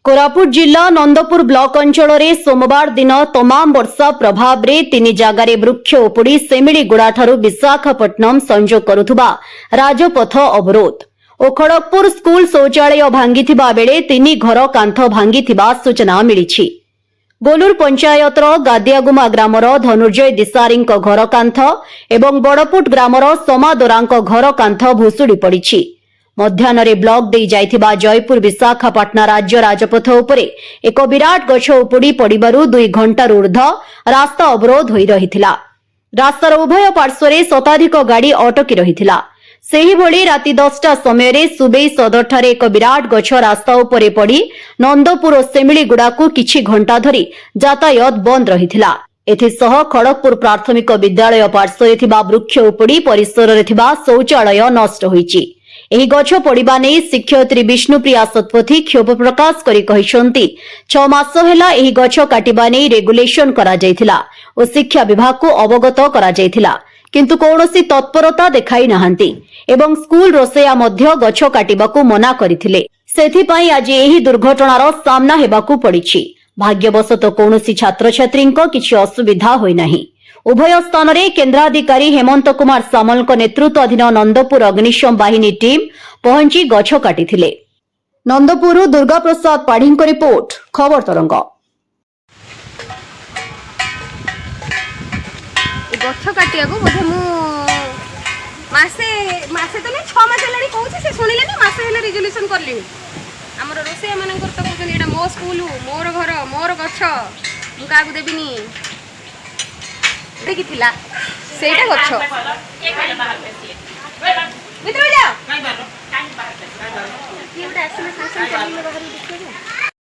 कोरापुट जिला नंदपुर ब्लॉक अंचल सोमवार दिन तमाम वर्षा प्रभाव रे 3 जगार वृक्ष उपुड़ी सेमिलीगुड़ा ठारू विशाखापट्टनम संजोग करुथुबा राजपथ अवरोध और खड़गपुर स्कूल शौचालय भांगिथिबा बेले 3 घर कांथ भांगिथिबा सूचना मिली। गोलूर पंचायतर गादियागुमा ग्रामर धनुर्जय दिसारी घर कांथ एवं बड़पुट ग्रामर समादोरा घर कांथ भुशुड़ी पड़ी। मध्याह्न ब्लॉक दे जाइथिबा जयपुर विशाखापट्टना राज्य राजपथ उपरे एक विराट गछ उपुड़ी पड़िबारु 2 घंटा ऊर्ध रास्ता अवरोध होई रहिथिला। रास्तार उभय पार्श्वरे शताधिक गाड़ी अटकी रहिथिला। सेहिभଳି राति 10टा समय सुबेई सदरठारे एक विराट गछ रास्ता उपरे पड़ी नंदपुर और सेमिलीगुड़ाकू किछि घंटा धरी यातायात बंद रहिथिला। एथिसह खड़गपुर प्राथमिक विद्यालय पार्श्वरे थिबा वृक्ष उपुड़ी परिसर रे थिबा शौचालय नष्ट होईछि। एही गछ पड़िबा नै शिक्षयित्री विष्णुप्रिया सतपथी क्षोभ प्रकाश करी कहिसंती 6 मास हेला एही गछ काटिबा नै रेगुलेशन करा जायथिला ओ शिक्षा विभाग को अवगत करा जायथिला, किंतु कौनसी तत्परता देखाई नाहंती एवं स्कूल रोसेया मध्य गछ काटिबाकू मना करिथिले। सेथिपई आज एही दुर्घटनार सामना हेबाकू पड़िछि। भाग्यवशत कौनसी छात्र छात्रींको किछि असुविधा होई नाही। उभय स्थान में केन्द्राधिकारी हेमंत कुमार सामल नेतृत्व अधीन नंदपुर अग्निशम बाहिनी टीम पहुंची गछ काटिथिले। नंदपुर दुर्गा प्रसाद पाढ़ी रिपोर्ट, खबर तरंग। गछ काटिया को बोधे मु मासे मासे तो नहीं 6 मास हेलानी कहूची से सुनिले नि मासे हेले रिजोल्यूशन करली। हमर रोसे मानकर त कहछन एटा मो स्कूल मोर घर मोर गछ मु कागु देबिनी देखि थिला सेटा गछ भीतर जा ये बड़ा एसएमएस संसन चली में बाहर देखिए